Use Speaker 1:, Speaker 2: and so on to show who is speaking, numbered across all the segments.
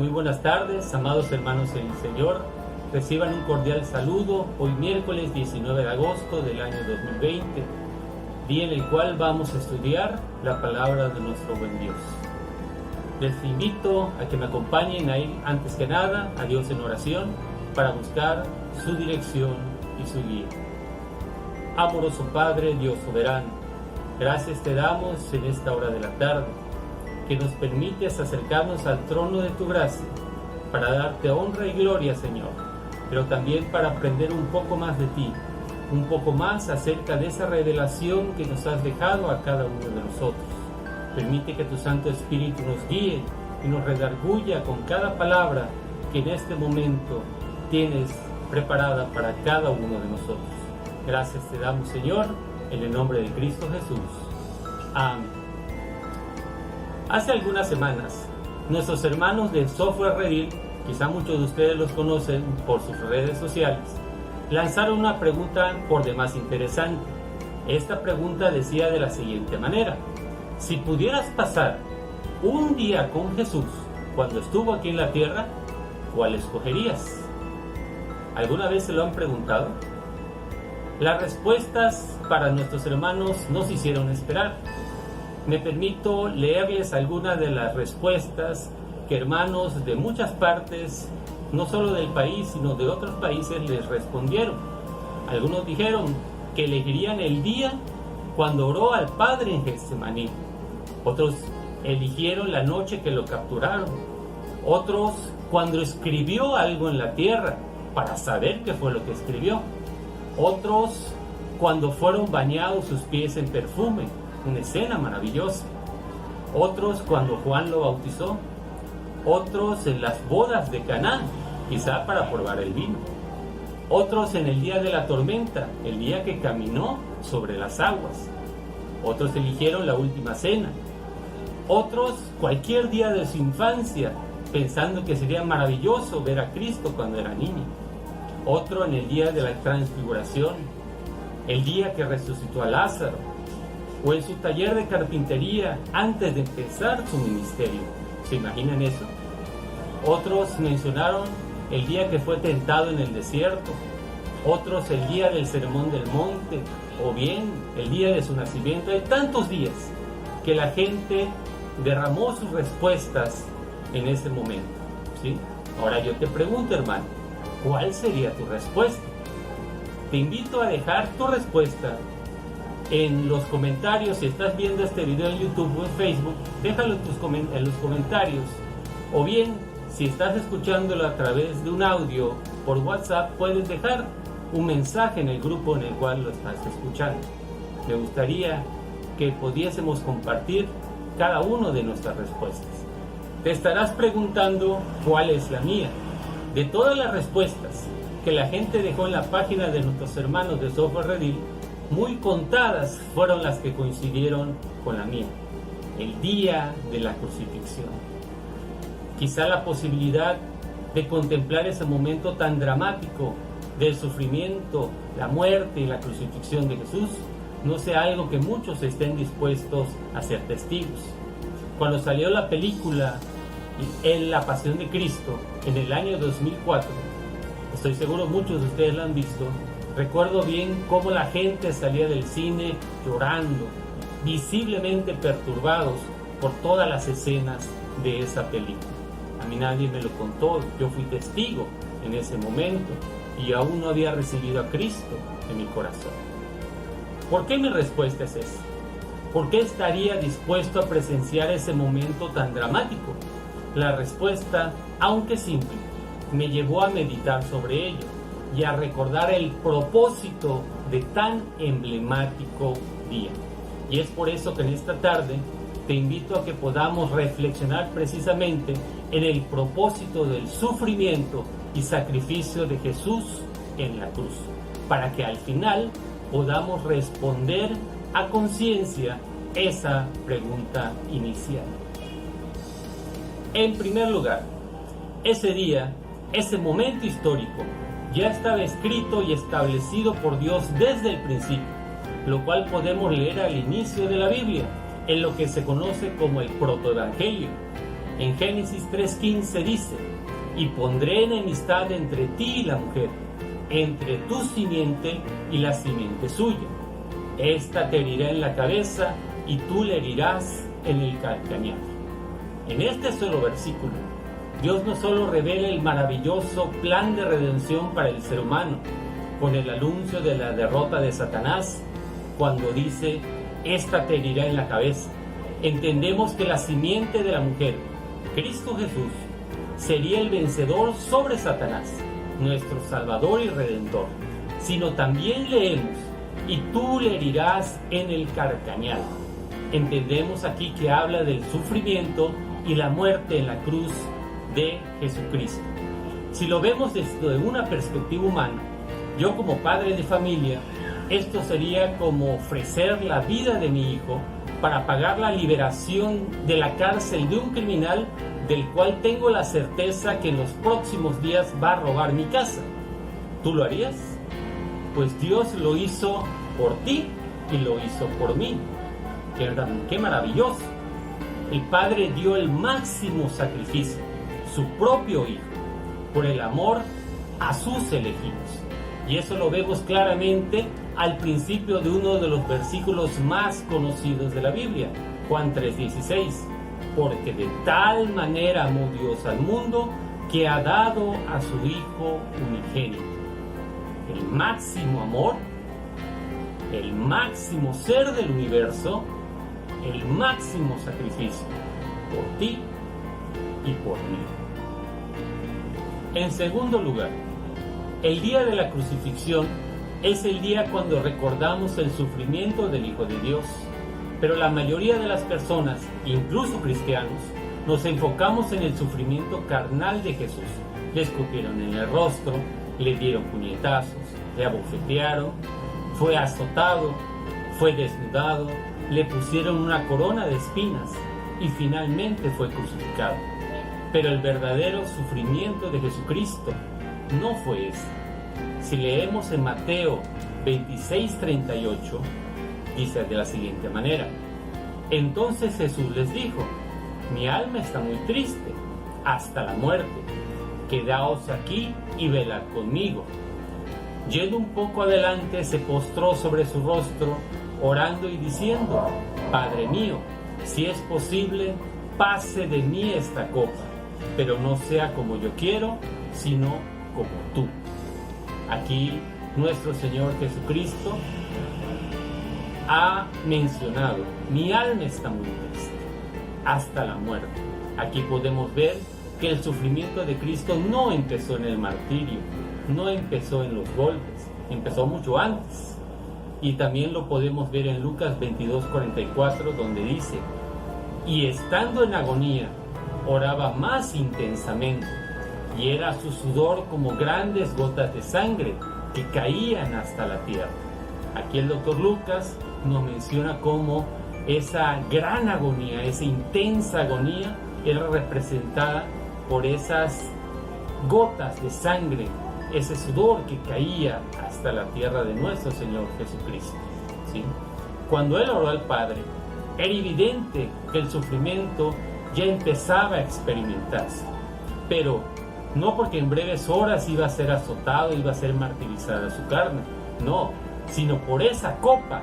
Speaker 1: Muy buenas tardes, amados hermanos en el Señor. Reciban un cordial saludo hoy miércoles 19 de agosto del año 2020, día en el cual vamos a estudiar la palabra de nuestro buen Dios. Les invito a que me acompañen a ir antes que nada a Dios en oración para buscar su dirección y su guía. Amoroso Padre, Dios soberano, gracias te damos en esta hora de la tarde, que nos permites acercarnos al trono de tu gracia para darte honra y gloria, Señor, pero también para aprender un poco más de ti, un poco más acerca de esa revelación que nos has dejado a cada uno de nosotros. Permite que tu Santo Espíritu nos guíe y nos redarguya con cada palabra que en este momento tienes preparada para cada uno de nosotros. Gracias te damos, Señor, en el nombre de Cristo Jesús. Amén. Hace algunas semanas, nuestros hermanos de Software Redil, quizá muchos de ustedes los conocen por sus redes sociales, lanzaron una pregunta por demás interesante. Esta pregunta decía de la siguiente manera: si pudieras pasar un día con Jesús cuando estuvo aquí en la tierra, ¿cuál escogerías? ¿Alguna vez se lo han preguntado? Las respuestas para nuestros hermanos no se hicieron esperar. Me permito leerles algunas de las respuestas que hermanos de muchas partes, no solo del país, sino de otros países, les respondieron. Algunos dijeron que elegirían el día cuando oró al Padre en Getsemaní. Otros eligieron la noche que lo capturaron. Otros cuando escribió algo en la tierra para saber qué fue lo que escribió. Otros cuando fueron bañados sus pies en perfume, una escena maravillosa. Otros cuando Juan lo bautizó. Otros en las bodas de Caná, quizá para probar el vino. Otros en el día de la tormenta, el día que caminó sobre las aguas. Otros eligieron la última cena. Otros cualquier día de su infancia, pensando que sería maravilloso ver a Cristo cuando era niño. Otro en el día de la transfiguración, el día que resucitó a Lázaro, o en su taller de carpintería antes de empezar su ministerio. ¿Se imaginan eso? Otros mencionaron el día que fue tentado en el desierto, otros el día del sermón del monte, o bien el día de su nacimiento. Hay tantos días que la gente derramó sus respuestas en ese momento, ¿sí? Ahora yo te pregunto, hermano, ¿cuál sería tu respuesta? Te invito a dejar tu respuesta en los comentarios. Si estás viendo este video en YouTube o en Facebook, déjalo en los comentarios, o bien si estás escuchándolo a través de un audio por WhatsApp, puedes dejar un mensaje en el grupo en el cual lo estás escuchando. Me gustaría que pudiésemos compartir cada uno de nuestras respuestas. Te estarás preguntando cuál es la mía. De todas las respuestas que la gente dejó en la página de nuestros hermanos de Software Redil, muy contadas fueron las que coincidieron con la mía: el día de la crucifixión. Quizá la posibilidad de contemplar ese momento tan dramático del sufrimiento, la muerte y la crucifixión de Jesús no sea algo que muchos estén dispuestos a ser testigos. Cuando salió la película En la Pasión de Cristo en el año 2004, estoy seguro muchos de ustedes la han visto. Recuerdo bien cómo la gente salía del cine llorando, visiblemente perturbados por todas las escenas de esa película. A mí nadie me lo contó, yo fui testigo en ese momento y aún no había recibido a Cristo en mi corazón. ¿Por qué mi respuesta es esa? ¿Por qué estaría dispuesto a presenciar ese momento tan dramático? La respuesta, aunque simple, me llevó a meditar sobre ello y a recordar el propósito de tan emblemático día. Y es por eso que en esta tarde te invito a que podamos reflexionar precisamente en el propósito del sufrimiento y sacrificio de Jesús en la cruz, para que al final podamos responder a conciencia esa pregunta inicial. En primer lugar, ese día, ese momento histórico, ya estaba escrito y establecido por Dios desde el principio, lo cual podemos leer al inicio de la Biblia, en lo que se conoce como el protoevangelio. En Génesis 3:15 dice: y pondré enemistad entre ti y la mujer, entre tu simiente y la simiente suya. Esta te herirá en la cabeza y tú le herirás en el calcañar. En este solo versículo, Dios no solo revela el maravilloso plan de redención para el ser humano, con el anuncio de la derrota de Satanás, cuando dice: esta te herirá en la cabeza. Entendemos que la simiente de la mujer, Cristo Jesús, sería el vencedor sobre Satanás, nuestro Salvador y Redentor, sino también leemos: y tú le herirás en el carcañal. Entendemos aquí que habla del sufrimiento y la muerte en la cruz de Jesucristo. Si lo vemos desde una perspectiva humana, yo como padre de familia, esto sería como ofrecer la vida de mi hijo para pagar la liberación de la cárcel de un criminal del cual tengo la certeza que en los próximos días va a robar mi casa. ¿Tú lo harías? Pues Dios lo hizo por ti y lo hizo por mí. ¡Qué maravilloso! El Padre dio el máximo sacrificio, su propio Hijo, por el amor a sus elegidos. Y eso lo vemos claramente al principio de uno de los versículos más conocidos de la Biblia, Juan 3:16. Porque de tal manera amó Dios al mundo que ha dado a su Hijo unigénito. El máximo amor, el máximo ser del universo, el máximo sacrificio por ti y por mí. En segundo lugar, el día de la crucifixión es el día cuando recordamos el sufrimiento del Hijo de Dios. Pero la mayoría de las personas, incluso cristianos, nos enfocamos en el sufrimiento carnal de Jesús. Le escupieron en el rostro, le dieron puñetazos, le abofetearon, fue azotado, fue desnudado, le pusieron una corona de espinas y finalmente fue crucificado. Pero el verdadero sufrimiento de Jesucristo no fue ese. Si leemos en Mateo 26:38, dice de la siguiente manera: entonces Jesús les dijo: mi alma está muy triste, hasta la muerte. Quedaos aquí y velad conmigo. Yendo un poco adelante, se postró sobre su rostro, orando y diciendo: Padre mío, si es posible, pase de mí esta copa, pero no sea como yo quiero, sino como tú. Aquí nuestro Señor Jesucristo ha mencionado: mi alma está muy triste, hasta la muerte. Aquí podemos ver que el sufrimiento de Cristo no empezó en el martirio, no empezó en los golpes, empezó mucho antes. Y también lo podemos ver en Lucas 22:44, donde dice: y estando en agonía, oraba más intensamente, y era su sudor como grandes gotas de sangre que caían hasta la tierra. Aquí el doctor Lucas nos menciona cómo esa gran agonía, esa intensa agonía, era representada por esas gotas de sangre, ese sudor que caía hasta la tierra de nuestro Señor Jesucristo, ¿sí? Cuando él oró al Padre, era evidente que el sufrimiento ya empezaba a experimentarse, pero no porque en breves horas iba a ser azotado, iba a ser martirizada su carne, no, sino por esa copa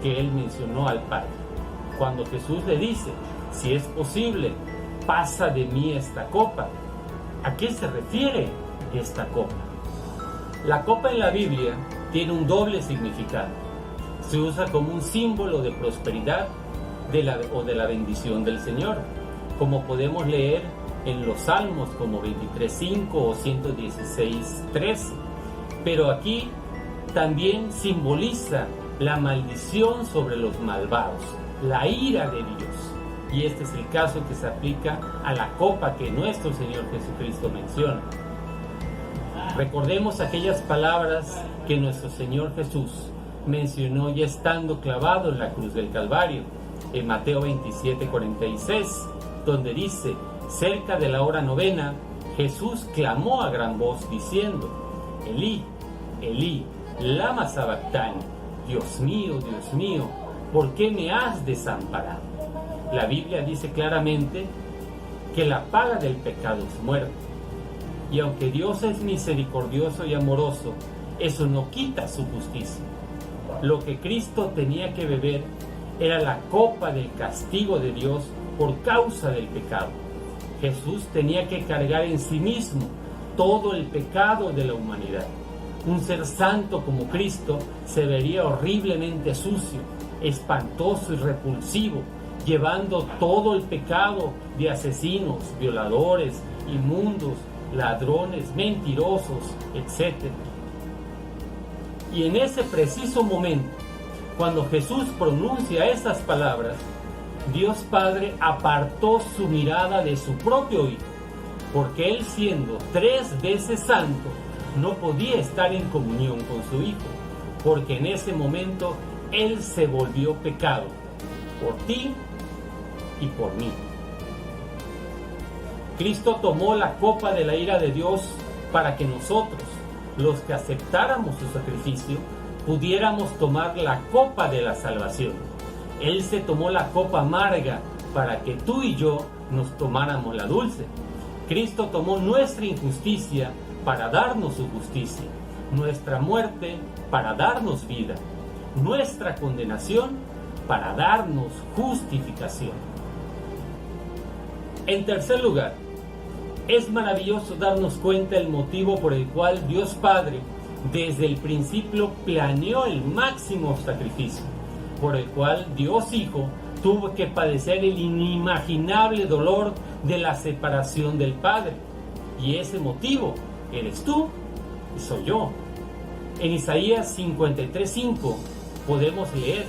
Speaker 1: que él mencionó al Padre. Cuando Jesús le dice: si es posible, pasa de mí esta copa. ¿A qué se refiere esta copa? La copa en la Biblia tiene un doble significado. Se usa como un símbolo de prosperidad o de la bendición del Señor, como podemos leer en los Salmos como 23:5 o 116:13. Pero aquí también simboliza la maldición sobre los malvados, la ira de Dios. Y este es el caso que se aplica a la copa que nuestro Señor Jesucristo menciona. Recordemos aquellas palabras que nuestro Señor Jesús mencionó ya estando clavado en la cruz del Calvario, en Mateo 27:46, donde dice: cerca de la hora novena, Jesús clamó a gran voz diciendo: Elí, Elí, lama sabactani, Dios mío, ¿por qué me has desamparado? La Biblia dice claramente que la paga del pecado es muerte. Y aunque Dios es misericordioso y amoroso, eso no quita su justicia. Lo que Cristo tenía que beber era la copa del castigo de Dios por causa del pecado. Jesús tenía que cargar en sí mismo todo el pecado de la humanidad. Un ser santo como Cristo se vería horriblemente sucio, espantoso y repulsivo, llevando todo el pecado de asesinos, violadores, inmundos, ladrones, mentirosos, etc. Y en ese preciso momento, cuando Jesús pronuncia esas palabras, Dios Padre apartó su mirada de su propio Hijo, porque Él, siendo 3 veces santo, no podía estar en comunión con su Hijo, porque en ese momento Él se volvió pecado por ti y por mí. Cristo tomó la copa de la ira de Dios para que nosotros, los que aceptáramos su sacrificio, pudiéramos tomar la copa de la salvación. Él se tomó la copa amarga para que tú y yo nos tomáramos la dulce. Cristo tomó nuestra injusticia para darnos su justicia, nuestra muerte para darnos vida, nuestra condenación para darnos justificación. En tercer lugar, es maravilloso darnos cuenta el motivo por el cual Dios Padre desde el principio planeó el máximo sacrificio, por el cual Dios Hijo tuvo que padecer el inimaginable dolor de la separación del Padre. Y ese motivo eres tú y soy yo. En Isaías 53:5 podemos leer: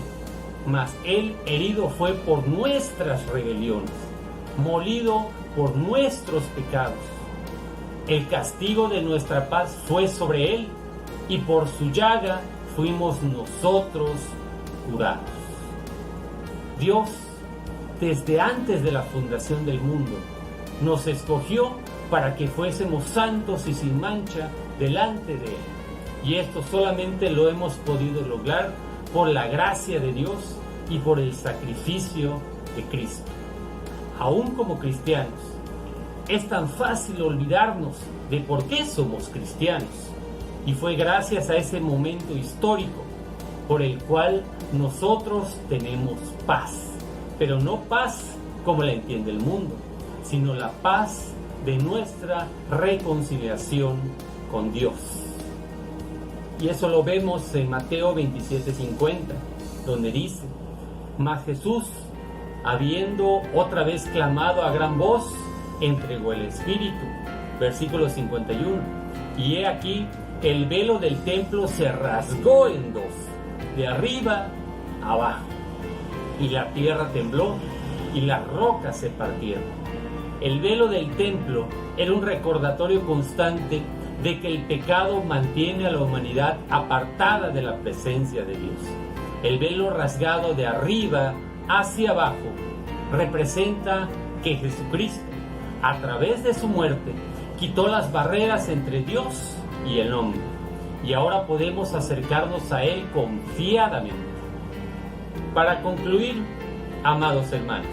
Speaker 1: mas Él herido fue por nuestras rebeliones, molido por nuestros pecados. El castigo de nuestra paz fue sobre Él, y por su llaga fuimos nosotros curados. Dios, desde antes de la fundación del mundo, nos escogió para que fuésemos santos y sin mancha delante de Él. Y esto solamente lo hemos podido lograr por la gracia de Dios y por el sacrificio de Cristo. Aún como cristianos, es tan fácil olvidarnos de por qué somos cristianos. Y fue gracias a ese momento histórico por el cual nosotros tenemos paz. Pero no paz como la entiende el mundo, sino la paz de nuestra reconciliación con Dios. Y eso lo vemos en Mateo 27:50, donde dice: mas Jesús, habiendo otra vez clamado a gran voz, entregó el Espíritu. Versículo 51. Y he aquí, el velo del templo se rasgó en dos, de arriba a abajo, y la tierra tembló, y las rocas se partieron. El velo del templo era un recordatorio constante de que el pecado mantiene a la humanidad apartada de la presencia de Dios. El velo rasgado de arriba hacia abajo representa que Jesucristo, a través de su muerte, quitó las barreras entre Dios y el hombre, y ahora podemos acercarnos a Él confiadamente. Para concluir, amados hermanos,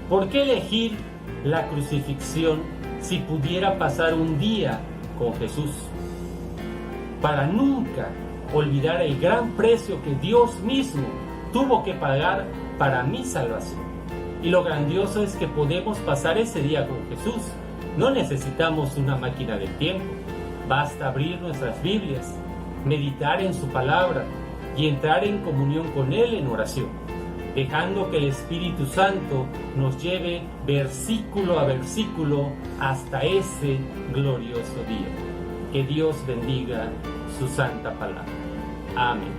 Speaker 1: ¿por qué elegir la crucifixión si pudiera pasar un día con Jesús? Para nunca olvidar el gran precio que Dios mismo tuvo que pagar para mi salvación. Y lo grandioso es que podemos pasar ese día con Jesús. No necesitamos una máquina del tiempo. Basta abrir nuestras Biblias, meditar en su palabra y entrar en comunión con Él en oración, dejando que el Espíritu Santo nos lleve versículo a versículo hasta ese glorioso día. Que Dios bendiga su santa palabra. Amén.